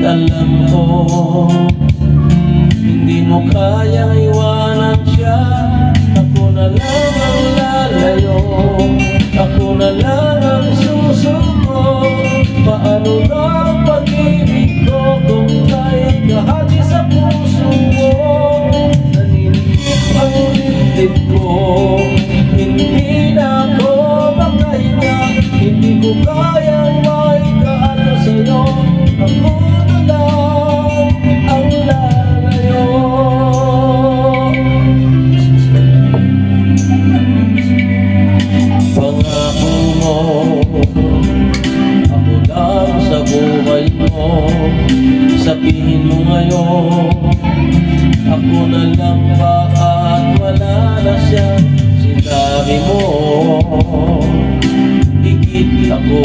alam ko hindi mo kayang iwanan siya. Ako na lang ang lalayo, ako na lang ang susuko. Paano na ang pag-ibig ko kung kahit kahati sa puso mo? Naninig ang dibdib ko, hindi na ako makahinga. Hindi ko kayang maikaano sa'yo, ako na lang ang lalayo. Pangako mo, ako lang sa buhay mo. Sabihin mo ngayon, ako na lang ba at wala na siya? Sinabi mo, higit ako